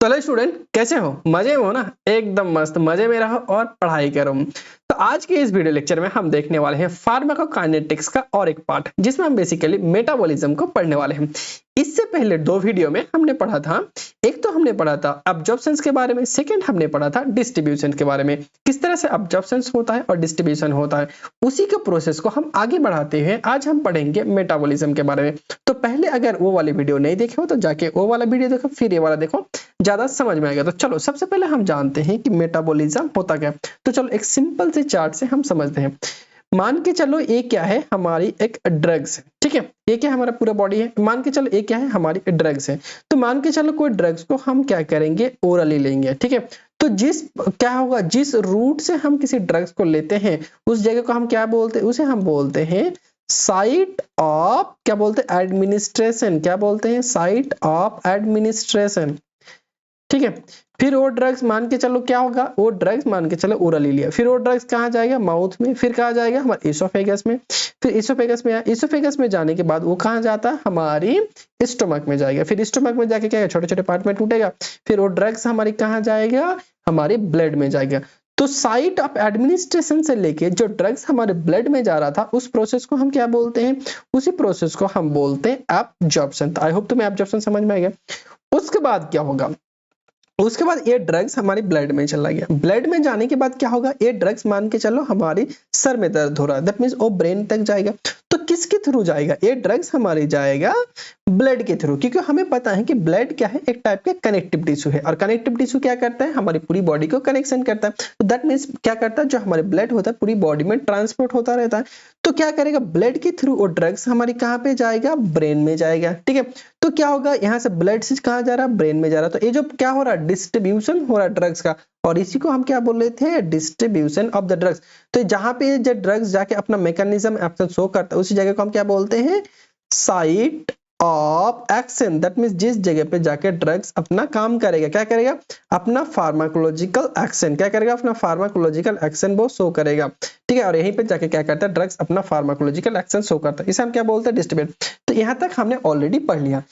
तो hello student, कैसे हो? मजे में हो ना? एकदम मस्त मजे में रहो और पढ़ाई करो। तो आज के इस वीडियो लेक्चर में हम देखने वाले हैं फार्माकोकाइनेटिक्स का और एक पार्ट, जिसमें हम बेसिकली मेटाबॉलिज्म को पढ़ने वाले हैं। इससे पहले दो वीडियो में हमने पढ़ा था, एक तो हमने पढ़ा था अब्जॉर्प्शंस के बारे में, सेकंड हमने पढ़ा था डिस्ट्रीब्यूशन के बारे में, किस तरह से अब्जॉर्प्शंस होता है और डिस्ट्रीब्यूशन होता है। उसी के प्रोसेस को हम आगे बढ़ाते हैं। आज हम पढ़ेंगे मेटाबॉलिज्म के बारे में। तो पहले अगर वो वाली वीडियो नहीं देखे हो तो जाके वो वाला वीडियो देखो, फिर ये वाला देखो, ज्यादा समझ में आएगा। तो चलो सबसे पहले हम जानते हैं कि मेटाबॉलिज्म होता क्या है। तो चलो एक सिंपल से चार्ट से हम समझते हैं। मान के चलो ये क्या है, हमारी एक ड्रग्स है, ठीक है। ये क्या हमारा पूरा बॉडी है। मान के चलो ये क्या है, हमारी ड्रग्स है। तो मान के चलो कोई ड्रग्स को हम क्या करेंगे, ओरली लेंगे, ठीक है। तो क्या होगा, जिस रूट से हम किसी ड्रग्स को लेते हैं उस जगह को हम क्या बोलते हैं, उसे हम बोलते हैं साइट ऑफ, क्या बोलते हैं, एडमिनिस्ट्रेशन। क्या बोलते हैं, साइट ऑफ एडमिनिस्ट्रेशन, ठीक है। फिर वो ड्रग्स मान के चलो क्या होगा, वो ड्रग्स मान के चलो ओरली लिया, फिर वो ड्रग्स कहाँ जाएगा, माउथ में, फिर कहाँ जाएगा, हमारे इसोफेगस में, फिर इसोफेगस में, इसोफेगस में जाने के बाद वो कहाँ जाता है, हमारी स्टोमक में जाएगा, फिर स्टोमक में जाके क्या छोटे छोटे पार्ट में टूटेगा, फिर वो ड्रग्स हमारी कहाँ जाएगा, हमारे ब्लड में जाएगा। तो साइट ऑफ एडमिनिस्ट्रेशन से लेके जो ड्रग्स हमारे ब्लड में जा रहा था उस प्रोसेस को हम क्या बोलते हैं, उसी प्रोसेस को हम बोलते हैं एब्जॉर्प्शन। आई होप तुम्हें एब्जॉर्प्शन समझ में आ गया। उसके बाद क्या होगा, उसके बाद ये ड्रग्स हमारी ब्लड में चला गया। ब्लड में जाने के बाद क्या होगा, ये ड्रग्स मान के चलो हमारी सर में दर्द हो रहा है, दैट मींस वो ब्रेन तक जाएगा। तो किसके थ्रू जाएगा, ये ड्रग्स हमारे जाएगा ब्लड के थ्रू, क्योंकि हमें पता है कि ब्लड क्या है, एक टाइप का कनेक्टिव टिश्यू है, और कनेक्टिव टिश्यू क्या करता है, हमारी पूरी बॉडी को कनेक्शन करता है। तो दैट मींस क्या करता है, जो हमारे ब्लड होता है पूरी बॉडी में ट्रांसपोर्ट होता रहता है। तो क्या करेगा, ब्लड के थ्रू वो ड्रग्स हमारी कहाँ पे जाएगा, ब्रेन में जाएगा, ठीक है। तो क्या होगा, यहाँ से ब्लड से कहाँ जा रहा है, ब्रेन में जा रहा है। तो ये जो क्या हो रहा है, डिस्ट्रीब्यूशन हो रहा है ड्रग्स का, और इसी को हम क्या बोल रहे थे, डिस्ट्रीब्यूशन ऑफ द ड्रग्स। तो जहां पे जो ड्रग्स जाके अपना मैकेनिज्म एक्शन शो करता है उसी जगह को हम क्या बोलते हैं, site of action. That means जिस जगह पे जाके ड्रग्स अपना काम करेगा, क्या करेगा, अपना फार्माकोलॉजिकल एक्शन, क्या करेगा, अपना फार्माकोलॉजिकल एक्शन वो शो करेगा, ठीक है। और यहीं पे जाके क्या करता है, ड्रग्स अपना फार्माकोलॉजिकल एक्शन शो करता है, इसे हम क्या बोलते हैं, डिस्ट्रीब्यूट। तो यहाँ तक हमने ऑलरेडी पढ़ लिया।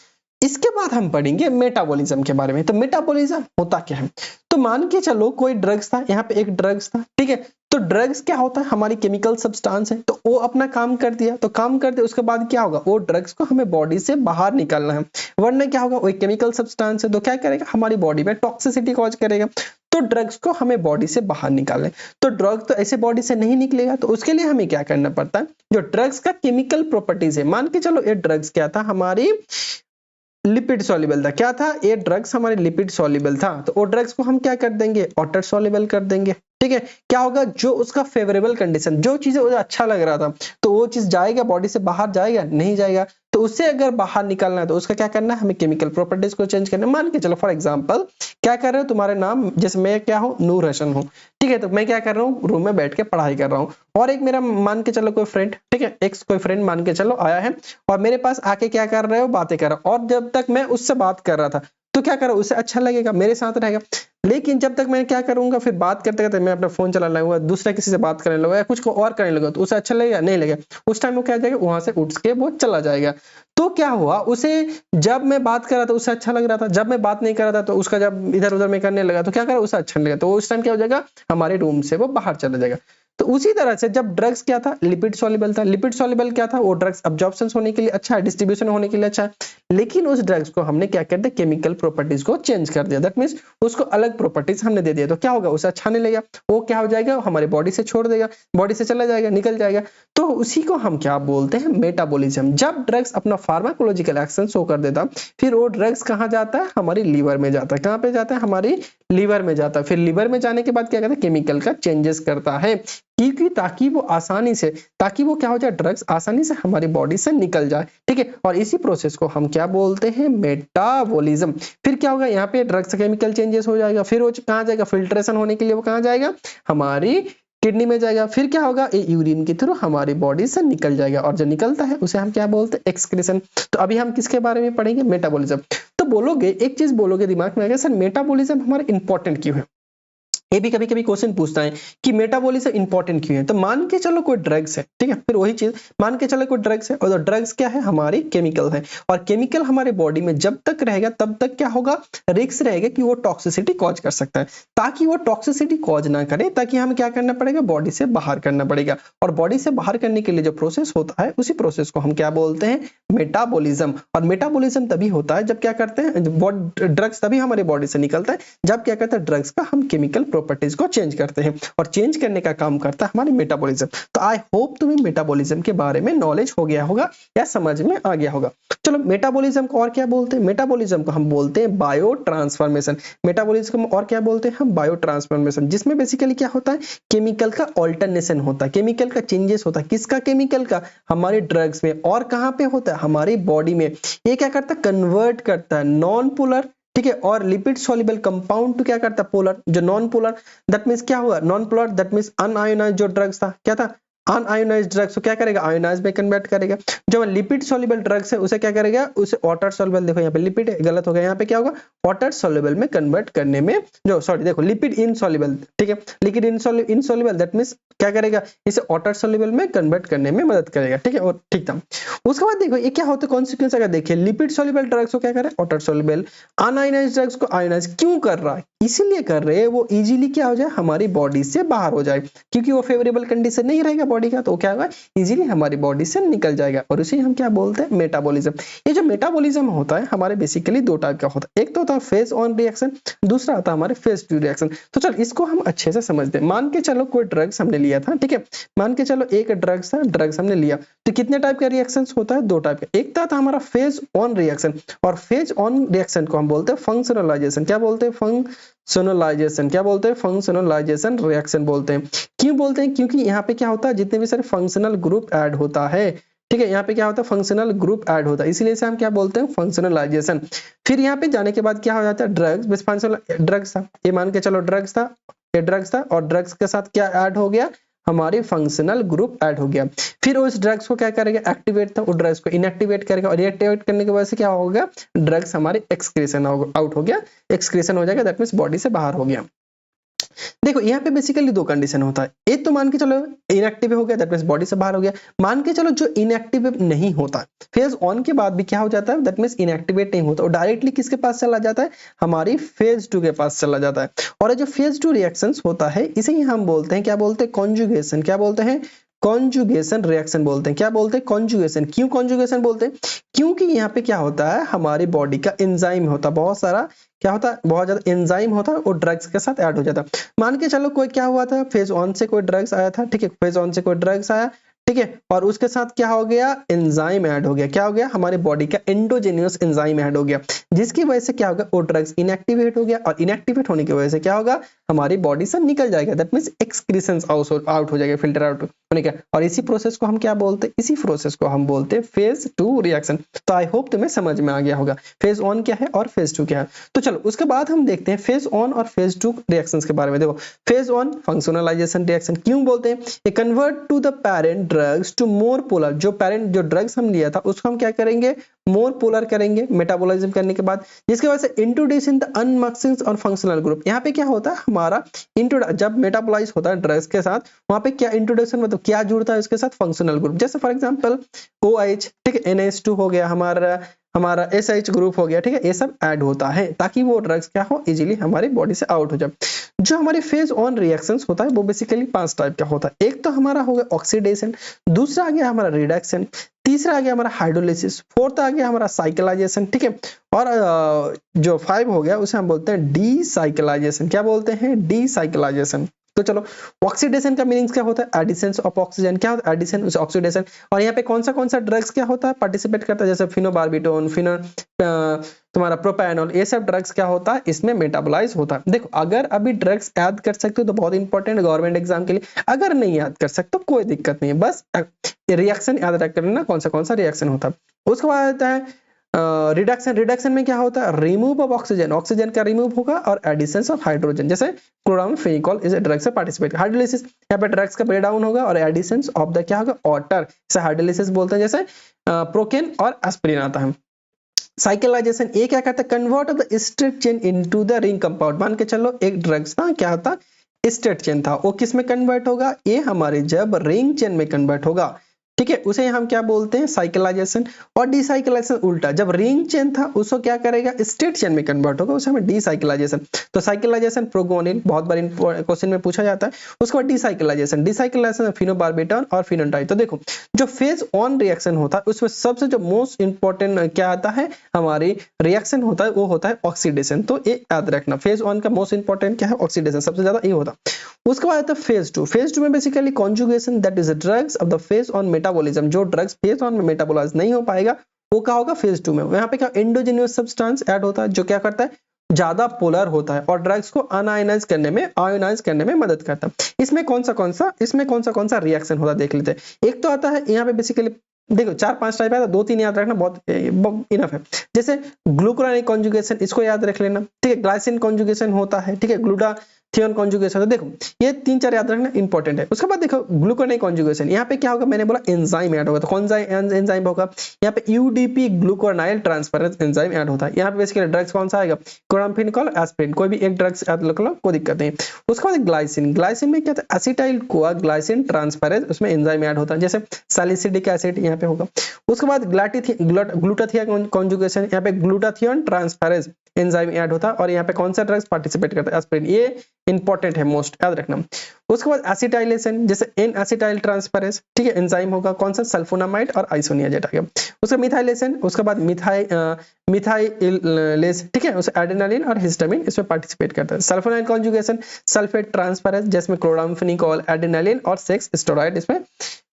इसके बाद हम पढ़ेंगे मेटाबॉलिज्म के बारे में। तो मेटाबॉलिज्म होता क्या है, तो मान के चलो कोई ड्रग्स था, यहाँ पे एक ड्रग्स था, ठीक है। तो ड्रग्स क्या होता है, हमारी केमिकल सब्सटेंस है, तो वो अपना काम कर दिया, तो काम कर दिया उसके बाद क्या होगा, वो ड्रग्स को हमें बॉडी से बाहर निकालना है, वरना क्या होगा, वो केमिकल सब्सटेंस है तो क्या करेगा, हमारी बॉडी में टॉक्सिसिटी कॉज करेगा। तो ड्रग्स को हमें बॉडी से बाहर निकालना है। तो ड्रग तो ऐसे बॉडी से नहीं निकलेगा, तो उसके लिए हमें क्या करना पड़ता है, जो ड्रग्स का केमिकल प्रॉपर्टीज है, मान के चलो ये ड्रग्स क्या था, हमारी लिपिड सॉल्युबल था। क्या था, ये ड्रग्स हमारे लिपिड सॉल्युबल था, तो वो ड्रग्स को हम क्या कर देंगे, वाटर सॉल्युबल कर देंगे, ठीक है। क्या होगा, जो उसका फेवरेबल कंडीशन, जो चीजें उसे अच्छा लग रहा था, तो वो चीज जाएगा बॉडी से बाहर, जाएगा नहीं जाएगा। तो उससे अगर बाहर निकालना है तो उसका क्या करना है, हमें केमिकल प्रॉपर्टीज को चेंज करना है। मान के चलो फॉर एग्जांपल क्या कर रहे हो, तुम्हारे नाम, जैसे मैं क्या हूँ, नूर हसन हूँ, ठीक है। तो मैं क्या कर रहा हूँ, रूम में बैठ के पढ़ाई कर रहा हूँ, और एक मेरा मान के चलो कोई फ्रेंड, ठीक है, एक कोई फ्रेंड मान के चलो आया है और मेरे पास आके क्या कर रहे हो, बातें कर रहा हूँ, और जब तक मैं उससे बात कर रहा था तो क्या करो, उसे अच्छा लगेगा, मेरे साथ रहेगा। लेकिन जब तक मैं क्या करूंगा, फिर बात करते करते मैं अपना फोन चलाने लगूंगा, दूसरा किसी से बात करने लगूंगा या कुछ को और करने लगूंगा, तो उसे अच्छा लगेगा, नहीं लगेगा। उस टाइम वो क्या जाएगा, वहां से उठ के वो चला जाएगा। तो क्या हुआ, उसे जब मैं बात कर रहा था उसे अच्छा लग रहा था, जब मैं बात नहीं कर रहा था तो उसका जब इधर उधर मैं करने लगा तो क्या करा, उसे अच्छा नहीं लगा, तो उस टाइम क्या हो जाएगा, हमारे रूम से वो बाहर चला जाएगा। तो उसी तरह से जब ड्रग्स क्या था, लिपिड सॉल्युबल था, लिपिड सॉल्युबल क्या था, वो ड्रग्स अब्जॉर्प्शन होने के लिए अच्छा है, डिस्ट्रीब्यूशन होने के लिए अच्छा है, लेकिन उस ड्रग्स को हमने क्या कर दिया, केमिकल प्रॉपर्टीज को चेंज कर दिया, दैट मींस उसको अलग प्रॉपर्टीज हमने दे दिया। तो क्या होगा, उसे अच्छा नहीं लगेगा, वो क्या हो जाएगा, हमारे बॉडी से छोड़ देगा, बॉडी से चला जाएगा, निकल जाएगा। तो उसी को हम क्या बोलते हैं, मेटाबॉलिज्म। जब ड्रग्स अपना फार्माकोलॉजिकल एक्शन शो कर देता, फिर वो ड्रग्स कहाँ जाता है, हमारी लीवर में जाता है। कहाँ पे जाता है, हमारी लीवर में जाता है। फिर लीवर में जाने के बाद क्या करता है, केमिकल का चेंजेस करता है, क्योंकि ताकि वो आसानी से, ताकि वो क्या हो जाए, ड्रग्स आसानी से हमारी बॉडी से निकल जाए, ठीक है। और इसी प्रोसेस को हम क्या बोलते हैं, मेटाबॉलिज्म। फिर क्या होगा, यहाँ पे ड्रग्स केमिकल चेंजेस हो जाएगा, फिर वो कहाँ जाएगा, फिल्ट्रेशन होने के लिए वो कहाँ जाएगा, हमारी किडनी में जाएगा। फिर क्या होगा, ये यूरिन के थ्रू हमारी बॉडी से निकल जाएगा, और जो निकलता है उसे हम क्या बोलते हैं, एक्सक्रीशन। तो अभी हम किसके बारे में पढ़ेंगे, मेटाबॉलिज्म। तो बोलोगे, एक चीज बोलोगे दिमाग में आएगा, सर मेटाबॉलिज्म हमारा इंपॉर्टेंट क्यों है। ये भी कभी कभी क्वेश्चन पूछता है कि मेटाबॉलिज्म इंपॉर्टेंट क्यों है। तो मान के चलो कोई ड्रग्स है, ठीक है, फिर वही चीज मान के चलो कोई ड्रग्स है, और ड्रग्स क्या है, हमारी केमिकल है, और केमिकल हमारे बॉडी में जब तक रहेगा तब तक क्या होगा, रिस्क रहेगा कि वो टॉक्सिसिटी कॉज कर सकता है। ताकि वो टॉक्सिसिटी कॉज ना करे, ताकि हमें क्या करना पड़ेगा, बॉडी से बाहर करना पड़ेगा, और बॉडी से बाहर करने के लिए जो प्रोसेस होता है उसी प्रोसेस को हम क्या बोलते हैं, मेटाबॉलिज्म। और मेटाबॉलिज्म तभी होता है जब क्या करते हैं, ड्रग्स तभी हमारे बॉडी से निकलता है जब क्या करते हैं, ड्रग्स का हम केमिकल प्रॉपर्टीज को चेंज करते हैं, और चेंज करने का काम करता है हमारे मेटाबॉलिज्म। तो आई होप तुम्हें मेटाबॉलिज्म के बारे में नॉलेज हो गया होगा या समझ में आ गया होगा। चलो मेटाबॉलिज्म को और क्या बोलते हैं, मेटाबॉलिज्म को हम बोलते हैं बायो ट्रांसफॉर्मेशन। मेटाबॉलिज्म को और क्या बोलते हैं हम, बायो ट्रांसफॉर्मेशन, जिसमें बेसिकली क्या होता है, केमिकल का ऑल्टरनेशन होता है, केमिकल का चेंजेस होता है। किसका, केमिकल का, हमारे ड्रग्स में। और कहां पे होता है, हमारी बॉडी में। ये क्या करता है, कन्वर्ट करता है नॉन पोलर, ठीक है, और लिपिड सॉल्युबल कंपाउंड टू क्या करता है, पोलर। जो नॉन पोलर दैट मींस क्या हुआ, non polar that means unionised जो ड्रग्स था, क्या था, अनआयोनाइज्ड ड्रग्स को क्या करेगा, आयोनाइज में कन्वर्ट करेगा। जो लिपिड सॉल्युबल ड्रग्स है उसे क्या करेगा, उसे वाटर सॉल्युबल, देखो यहाँ पे लिपिड गलत हो गया, यहाँ पे क्या होगा, वाटर सॉल्युबल में कन्वर्ट करने में, जो सॉरी देखो लिपिड इनसॉल्युबल, ठीक है, लिपिड इनसॉल्युबल दैट मींस क्या करेगा, इसे वाटर सॉल्युबल में कन्वर्ट करने में मदद करेगा, ठीक है, और ठीक था। उसके बाद देखो ये क्या होता है, कॉन्सिक्वेंस अगर देखिए, लिपिड सॉल्युबल ड्रग्स को क्या करे, वाटर सॉल्युबल, अनआयोनाइज्ड ड्रग्स को आयोनाइज क्यों कर रहा है, इसीलिए कर रहे हैं वो इजीली क्या हो जाए, हमारी बॉडी से बाहर हो जाए, क्योंकि वो फेवरेबल कंडीशन नहीं रहेगा बॉडी का, तो क्या होगा, इजीली हमारी बॉडी से निकल जाएगा, और उसे हम क्या बोलते हैं, मेटाबॉलिज्म। ये जो मेटाबॉलिज्म होता है हमारे बेसिकली दो टाइप का होता है, एक तो होता है फेज ऑन रिएक्शन, दूसरा होता है हमारे फेज टू रिएक्शन। तो चल इसको हम अच्छे से समझते हैं। मान के चलो कोई ड्रग्स हमने लिया था, ठीक है, मान के चलो एक ड्रग्स था, ड्रग्स हमने लिया, तो कितने टाइप का रिएक्शन होता है, दो टाइप का। एक था हमारा फेज ऑन रिएक्शन, और फेज ऑन रिएक्शन को हम बोलते हैं फंक्शनलाइजेशन। क्या बोलते हैं, फंक्शनलाइजेशन, क्या बोलते हैं, फंक्शनलाइजेशन रिएक्शन बोलते हैं। क्यों बोलते हैं, क्योंकि यहाँ पे क्या होता है, जितने भी सारे फंक्शनल ग्रुप ऐड होता है, ठीक है, यहाँ पे क्या होता है, फंक्शनल ग्रुप ऐड होता है, इसीलिए से हम क्या बोलते हैं, फंक्शनलाइजेशन। फिर यहाँ पे जाने के बाद क्या हो जाता है, ड्रग्स, फंक्शनल ड्रग्स था, ये मान के चलो ड्रग्स था, ये ड्रग्स था, और ड्रग्स के साथ क्या ऐड हो गया, हमारी फंक्शनल ग्रुप ऐड हो गया। फिर उस ड्रग्स को क्या करेगा, एक्टिवेट था, उस ड्रग्स को इनएक्टिवेट करेगा, और इनएक्टिवेट करने की वजह से क्या होगा, ड्रग्स हमारे एक्सक्रीशन आउट हो गया, एक्सक्रीशन हो जाएगा, दैट मींस बॉडी से बाहर हो गया। देखो यहाँ पे बेसिकली दो कंडीशन होता है, एक तो मान के चलो इनएक्टिव हो गया, दैट मींस बॉडी से बाहर हो गया। मान के चलो जो इनएक्टिव नहीं होता, फेज ऑन के बाद भी क्या हो जाता है, दैट मींस इनएक्टिवेट नहीं होता, और डायरेक्टली किसके पास चला जाता है, हमारी फेज टू के पास चला जाता है। और जो फेज टू रिएक्शंस होता है इसे ही हम बोलते हैं, क्या बोलते हैं, कॉन्जुगेशन। क्या बोलते हैं, कॉन्जुगेशन रिएक्शन बोलते हैं। क्या बोलते हैं, कॉन्जुगेशन। क्यों कॉन्जुगेशन बोलते हैं, क्योंकि यहाँ पे क्या होता है, हमारी बॉडी का एंजाइम होता है, बहुत सारा क्या होता है, बहुत ज्यादा एंजाइम होता है, वो ड्रग्स के साथ ऐड हो जाता है। मान के चलो कोई क्या हुआ था, फेज ऑन से कोई ड्रग्स आया था, ठीक है, फेज ऑन से कोई ड्रग्स आया, ठीक है, और उसके साथ क्या हो गया, एंजाइम ऐड हो गया। क्या हो गया, हमारे बॉडी का एंडोजेनियस एंजाइम ऐड हो गया, जिसकी वजह से क्या होगा, वो ड्रग्स इनएक्टिवेट हो गया, और इनएक्टिवेट होने की वजह से क्या होगा, हमारी बॉडी से निकल जाएगा, दैट मींस एक्सक्रीशंस आउट हो जाएगा, फिल्टर आउट होने का। और इसी प्रोसेस को हम क्या बोलते हैं, इसी प्रोसेस को हम बोलते हैं फेज टू रिएक्शन। तो आई होप तुम्हें समझ में आ गया होगा फेज ऑन क्या है और फेज टू क्या है। तो चलो उसके बाद हम देखते हैं फेज ऑन और फेज टू रिएक्शंस के बारे में। देखो फेज ऑन फंक्शनलाइजेशन रिएक्शन क्यों बोलते हैं, ये convert to the parent drugs to more polar. जो पेरेंट जो ड्रग्स हम लिया था उसको हम क्या करेंगे, मोर पोलर करेंगे मेटाबॉलिज्म करने के बाद, जिसकी वजह से इंट्रोड्यूसिंग द अनमिक्सिंग और फंक्शनल ग्रुप। यहाँ पे क्या होता है, हमारा जब मेटाबोलाइज होता है ड्रग्स के साथ, वहां पे क्या इंट्रोडक्शन, मतलब क्या जुड़ता है उसके साथ, फंक्शनल ग्रुप। जैसे फॉर एग्जांपल OH, ठीक है, NH2 हो गया, हमारा SH ग्रुप हो गया, ठीक है, ये सब ऐड होता है ताकि वो ड्रग्स क्या हो, इजीली हमारी बॉडी से आउट हो जाए। जो हमारे फेज ऑन रिएक्शंस होता है वो बेसिकली 5 टाइप का होता है। एक तो हमारा हो गया ऑक्सीडेशन, दूसरा आ गया हमारा रिडक्शन, तीसरा आ गया हमारा हाइड्रोलिसिस, फोर्थ आ गया हमारा साइक्लाइजेशन, ठीक है, और जो 5 हो गया उसे हम बोलते हैं डीसाइक्लाइजेशन। क्या बोलते हैं, डीसाइक्लाइजेशन। तो चलो ऑक्सीडेशन का मीनिंग क्या होता है, एडिशन ऑफ ऑक्सीजन। क्या होता है, एडिशन ऑक्सीडेशन। और यहाँ पे कौन सा ड्रग्स क्या होता है, पार्टिसिपेट करता है, जैसे फिनोबार्बिटोन, तुम्हारा प्रोपैनॉल, ये सब ड्रग्स क्या होता है, इसमें मेटाबोलाइज होता है। देखो अगर अभी ड्रग्स याद कर सकते हो तो बहुत इंपॉर्टेंट गवर्नमेंट एग्जाम के लिए, अगर नहीं याद कर सकते तो कोई दिक्कत नहीं है, बस रिएक्शन याद रख लेना कौन सा रिएक्शन होता है। उसके बाद आता है रिडक्शन में क्या होता है, रिमूव ऑफ ऑक्सीजन का रिमूव होगा, और एडिशन ऑफ हाइड्रोजन, जैसे क्लोराम फेनिकॉल इस ड्रग से पार्टिसिपेट। हाइड्रोलिसिस, यहाँ पे ड्रग्स का ब्रेक डाउन होगा, और एडिशन ऑफ द क्या होगा, वाटर, इसे हाइड्रोलिसिस बोलते हैं, जैसे प्रोकेन और एस्पिरिन आता है। साइक्लाइजेशन ये क्या करता है, convert of the straight chain into the ring compound. मान के चलो एक ड्रग्स था, क्या था, स्ट्रेट चेन था, वो किस में कन्वर्ट होगा, ये हमारे जब रिंग चेन में कन्वर्ट होगा, ठीक है, उसे हम क्या बोलते हैं, साइक्लाइजेशन। और डिसाइक्लाइजेशन उल्टा, जब रिंग चेन था उसको क्या करेगा, स्ट्रेट चेन में कन्वर्ट होगा, उसे हमें डिसाइक्लाइजेशन। तो साइक्लाइजेशन प्रोगोनिन बहुत बार क्वेश्चन में पूछा जाता है। उसके बाद डिसाइक्लाइजेशन, डिसाइक्लाइजेशन फिनोबार्बिटॉन और फिनोटाइड। तो देखो जो फेज ऑन रिएक्शन होता है उसमें सबसे जो मोस्ट इंपॉर्टेंट क्या आता है, हमारी रिएक्शन होता है, वो होता है ऑक्सीडेशन। तो ये याद रखना, फेज ऑन का मोस्ट इंपॉर्टेंट क्या है, ऑक्सीडेशन, सबसे ज्यादा ये होता है। उसके बाद आता है फेज टू। फेज टू में basically conjugation, that is drugs of the phase on metabolism. जो ड्रग्स फेज ऑन में मेटाबोलाइज नहीं हो पाएगा वो क्या होगा, फेज टू में। यहाँ पे क्या एंडोजेनियस सब्सटेंस ऐड होता है जो क्या करता है, ज्यादा पोलर होता है और ड्रग्स को अनआयनाइज करने में, आयोनाइज करने में मदद करता है। इसमें कौन सा रिएक्शन होता है देख लेते हैं। एक तो आता है यहाँ पे बेसिकली देखो 4-5 टाइप है, 2-3 याद रखना बहुत इनफ है। जैसे ग्लूकोनाइक कॉन्जुगेशन, इसको याद रख लेना, ठीक है। ग्लाइसिन कॉन्जुगेशन होता है, ठीक है। ग्लूटाथियोन कॉन्जुगेशन, तो देखो ये 3-4 याद रखना इंपॉर्टेंट है। उसके बाद देखो ग्लूकोनाइक कॉन्जुगेशन, यहाँ पे क्या होगा, मैंने बोला एंजाइम ऐड होगा। तो कौन सा एंजाइम होगा, यहाँ पे यूडीपी ग्लूकोनाइल ट्रांसफरेंस एंजाइम ऐड होता है। यहाँ पे बेसिकली ड्रग्स कौन सा आएगा, क्लोराम्फेनिकोल, एस्पिरिन, कोई भी एक ड्रग्स याद रख लो, कोई दिक्कत नहीं। उसके बाद ग्लाइसिन, ग्लाइसिन में क्या था, एसिटाइल कोआ ग्लाइसिन ट्रांसफरेंस, उसमें एंजाइम ऐड होता है, जैसे सैलिसिलिक एसिड यहाँ पे होगा। उसके बाद ग्लूटाथियोन कॉन्जुगेशन, यहाँ पे ग्लूटाथियोन ट्रांसफरेंस एंजाइम ऐड होता है और यहाँ पे कौन सा ड्रग्स पार्टिसिपेट करता है, एस्पिरिन। ये इंपॉर्टेंट है, मोस्ट याद रखना। उसके बाद एसिटाइलेशन, जैसे एन एसिटाइल ट्रांसफरेंस, ठीक है, एंजाइम होगा कौन सा, सल्फोनामाइड और आइसोनियाजेट आ गया। उसका मिथाइलेशन, उसके बाद मिथाइलेस, ठीक है, उसे एडेनालिन और हिस्टामिन इसमें पार्टिसिपेट करता है। सल्फोनाइल कॉन्जुगेशन, सल्फेट ट्रांसफरेंस, जिसमें क्लोराम्फेनिकोल, एडेनालिन और सेक्स स्टेरॉइड इसमें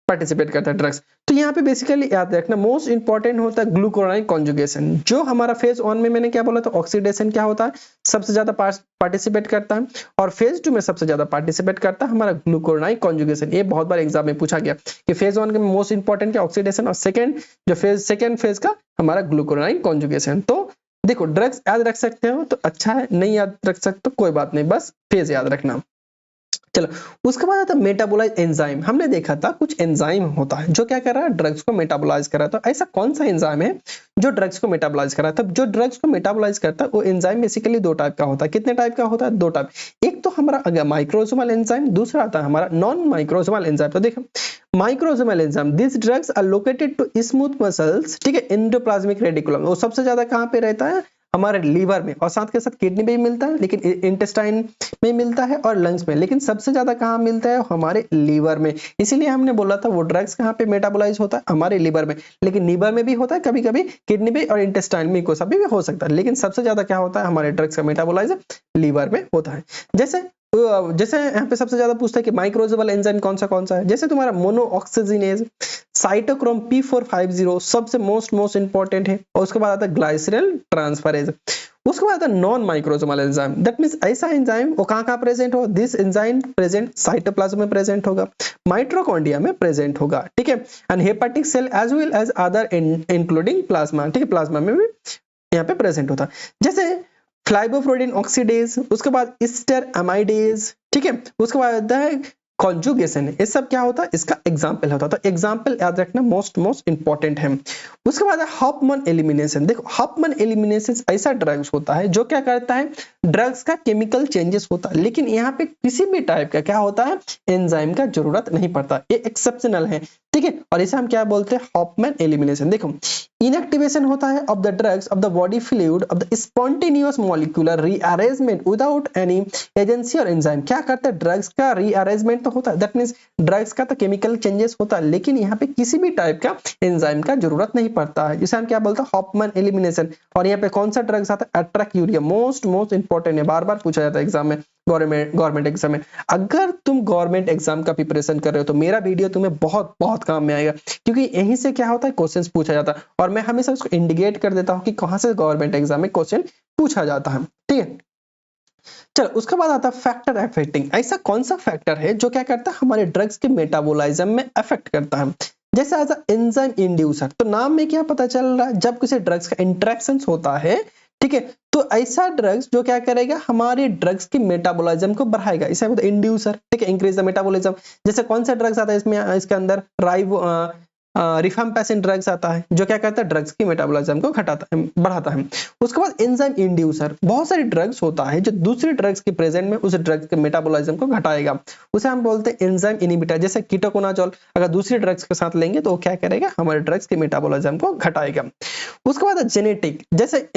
पार्टिसिपेट करता है ड्रग्स। तो यहाँ पे बेसिकली याद रखना मोस्ट इंपॉर्टेंट होता है ग्लूकोनाइक कॉन्जुगेशन। जो हमारा फेज ऑन में मैंने क्या बोला था, ऑक्सीडेशन क्या होता है, सबसे ज्यादा पार्टिसिपेट करता है, और फेज टू में सबसे ज्यादा पार्टिसिपेट करता है हमारा ग्लूकोनाइक कॉन्जुगेशन। ये बहुत बार एग्जाम में पूछा गया कि फेज ऑन के मोस्ट इंपॉर्टेंट क्या, ऑक्सीडेशन, और सेकंड फेज का हमारा ग्लूकोनाइक कॉन्जुगेशन। तो देखो ड्रग्स याद रख सकते हो तो अच्छा है, नहीं याद रख सकते तो कोई बात नहीं, बस फेज याद रखना। चलो उसके बाद आता है मेटाबोलाइज एंजाइम। हमने देखा था कुछ एंजाइम होता है जो क्या कर रहा है, ड्रग्स को मेटाबोलाइज कर रहा है। तो ऐसा कौन सा एंजाइम है जो ड्रग्स को मेटाबोलाइज कर रहा है। तब जो ड्रग्स को मेटाबोलाइज करता है वो एंजाइम बेसिकली 2 टाइप का होता है। कितने टाइप का होता है, 2 टाइप। एक तो हमारा माइक्रोसोमल एंजाइम, दूसरा आता है हमारा नॉन माइक्रोसोमल एंजाइम। तो देखो microsomal enzyme, this drugs are located to smooth muscles, ठीक है, एंडोप्लाज्मिक रेटिकुलम। वो सबसे ज्यादा कहाँ पे रहता है, हमारे लीवर में, और साथ के साथ किडनी में भी मिलता है, लेकिन इंटेस्टाइन में मिलता है और लंग्स में, लेकिन सबसे ज्यादा कहाँ मिलता है, हमारे लीवर में। इसीलिए हमने बोला था वो ड्रग्स कहाँ पे मेटाबोलाइज होता है, हमारे लीवर में। लेकिन लीवर में भी होता है, कभी कभी किडनी में और इंटेस्टाइन में, कोसा भी हो सकता है, लेकिन सबसे ज्यादा क्या होता है, हमारे ड्रग्स का मेटाबोलाइज लीवर में होता है। जैसे यहाँ पे सबसे ज्यादा पूछता है कि माइक्रोसोमल एंजाइम कौन सा है। जैसे तुम्हारा मोनोऑक्सीजिनेज, साइटोक्रोम P450 सबसे मोस्ट इंपॉर्टेंट है। और उसके बाद आता है ग्लाइसरल ट्रांसफरेज। उसके बाद आता है non microsomal enzyme, that means ऐसा एंजाइम वो कहाँ प्रेजेंट हो, दिस एंजाइम प्रेजेंट साइटोप्लाज्म में प्रेजेंट होगा, माइटोकॉन्ड्रिया में प्रेजेंट होगा, ठीक है, and hepatic cell as well as other including plasma, ठीक है, प्लाज्मा में भी यहाँ पे प्रेजेंट होता है। जैसे फ्लाइबोप्रोटीन ऑक्सीडेज, उसके बाद ईस्टर अमाइडेज, ठीक है, उसके बाद आता है कॉन्जुगेशन। ये सब क्या होता है, इसका एग्जाम्पल होता है। तो एग्जाम्पल याद रखना मोस्ट इंपॉर्टेंट है। उसके बाद है हॉफमैन एलिमिनेशन। देखो हॉफमैन एलिमिनेशन ऐसा ड्रग्स होता है जो क्या करता है, ड्रग्स का केमिकल चेंजेस होता है, लेकिन यहाँ पे किसी भी टाइप का क्या होता है, एंजाइम का जरूरत नहीं पड़ता। ये एक्सेप्शनल है, ठीक है, और इसे हम क्या बोलते हैं, हॉफमैन एलिमिनेशन। देखो इनएक्टिवेशन होता है of the drugs of the body fluid of the spontaneous molecular rearrangement without any agency और एंजाइम। क्या करता है, ड्रग्स का रीअरेंजमेंट तो होता है, दैट मींस ड्रग्स का तो केमिकल चेंजेस होता है, लेकिन यहाँ पे किसी भी टाइप का एंजाइम का जरूरत नहीं पड़ता है, जिसे हम क्या बोलते हैं, हॉफमैन एलिमिनेशन। और यहाँ पे कौन सा ड्रग्स आता है, एट्राक्यूरिया, मोस्ट इंपॉर्टेंट है, बार पूछा जाता है एग्जाम में, गवर्नमेंट एग्जाम में। अगर तुम गवर्नमेंट एग्जाम का प्रिपरेशन कर रहे हो तो मेरा वीडियो तुम्हें बहुत काम में आएगा, क्योंकि यहीं से क्या होता है, क्वेश्चंस पूछा जाता है, और मैं हमेशा उसको इंडिकेट कर देता हूं कि कहां से गवर्नमेंट एग्जाम में क्वेश्चन पूछा जाता है, ठीक है। चलो उसके बाद आता है फैक्टर अफेक्टिंग। ऐसा कौन सा फैक्टर है जो क्या करता है, हमारे ड्रग्स के मेटाबोलाइज्म में अफेक्ट करता है। जैसे एज एंजाइम इंड्यूसर, तो नाम में क्या पता चल रहा है, जब किसी ड्रग्स का इंटरेक्शन होता है, ठीक है, तो ऐसा ड्रग्स जो क्या करेगा, हमारे ड्रग्स की मेटाबोलिज्म को बढ़ाएगा, इसे बोलते हैं इंड्यूसर, ठीक है, इंक्रीज द मेटाबोलिज्म। जैसे कौन सा ड्रग्स आता है इसमें, इसके अंदर रिफाम्पैसिन ड्रग्स आता है जो क्या करता है, ड्रग्स की मेटाबॉलिज्म को घटाता है, बढ़ाता है। उसके बाद एंजाइम इंड्यूसर, बहुत सारी ड्रग्स होता है जो दूसरी ड्रग्स के प्रेजेंट में उस ड्रग्स के मेटाबॉलिज्म को घटाएगा, उसे हम बोलते हैं एंजाइम इनहिबिटर। जैसे कीटोकोनाजोल अगर दूसरी ड्रग्स के साथ लेंगे तो वो क्या करेगा, हमारे ड्रग्स के मेटाबॉलिज्म को घटाएगा। उसके बाद जेनेटिक, जैसे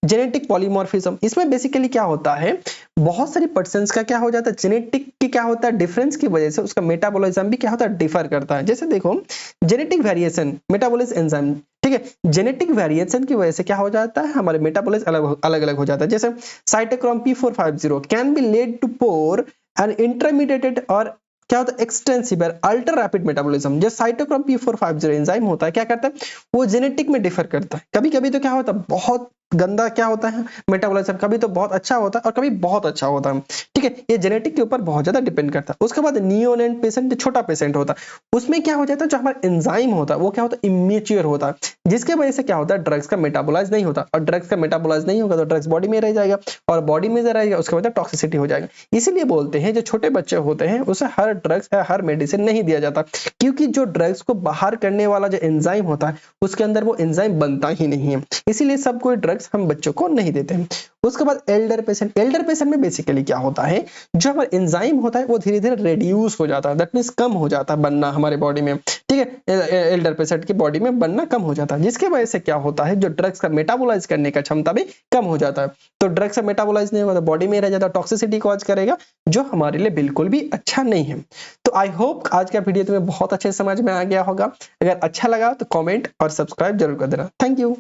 जेनेटिक पॉलीमॉर्फिज्म, इसमें बेसिकली क्या होता है, बहुत सारी पर्सन्स का क्या हो जाता है, जेनेटिक की क्या होता है, डिफरेंस की वजह से उसका मेटाबॉलिज्म भी क्या होता है, डिफर करता है। जैसे देखो जेनेटिक वेरिएशन मेटाबॉलिज्म एंजाइम, ठीक है, जेनेटिक वेरिएशन की वजह से क्या हो जाता है, हमारे मेटाबॉलिज्म अलग अलग हो जाता है। जैसे cytochrome P450 can be led to pour an intermediated और क्या होता है, एक्सटेंसिव अल्ट्रा रैपिड मेटाबॉलिज्म। जो साइटोक्रोम P450 एंजाइम होता है क्या करता है, वो जेनेटिक में डिफर करता है। कभी कभी तो क्या होता है, बहुत गंदा क्या होता है मेटाबॉलिज्म, कभी तो बहुत अच्छा होता है और कभी बहुत अच्छा होता है, ठीक है, ये जेनेटिक के ऊपर बहुत ज्यादा डिपेंड करता है। उसके बाद नियोनेट पेशेंट, छोटा पेशेंट होता है, उसमें क्या हो जाता है, जो हमारा एंजाइम होता है वो क्या होता है, इमेच्योर होता है, जिसके वजह से क्या होता है, ड्रग्स का मेटाबोलाइज नहीं होता, और ड्रग्स का मेटाबोलाइज नहीं होगा तो ड्रग्स बॉडी में रह जाएगा, और बॉडी में रहेगा उसके बाद टॉक्सिसिटी हो जाएगा। इसीलिए बोलते हैं जो छोटे बच्चे होते हैं उसे हर ड्रग्स हर मेडिसिन नहीं दिया जाता, क्योंकि जो ड्रग्स को बाहर करने वाला जो एंजाइम होता है उसके अंदर वो एंजाइम बनता ही नहीं है, इसीलिए सब कोई ड्रग्स हम बच्चों को नहीं देते हैं। उसके बाद एल्डर पेशेंट में बेसिकली क्या होता है, जो हमारा एंजाइम होता है वो धीरे धीरे रेड्यूस हो जाता है, दैट मींस कम हो जाता है बनना हमारे बॉडी में, ठीक है, एल्डर पेशेंट की बॉडी में बनना कम हो जाता है, जिसके वजह से क्या होता है, जो ड्रग्स का मेटाबोलाइज करने का क्षमता भी कम हो जाता है। तो ड्रग्स का मेटाबोलाइज नहीं होगा तो बॉडी में रह जाता है, टॉक्सिसिटी कॉज करेगा, जो हमारे लिए बिल्कुल भी अच्छा नहीं है। तो आई होप आज का वीडियो तुम्हें बहुत अच्छे समझ में आ गया होगा। अगर अच्छा लगा तो कमेंट और सब्सक्राइब जरूर कर देना। Thank you.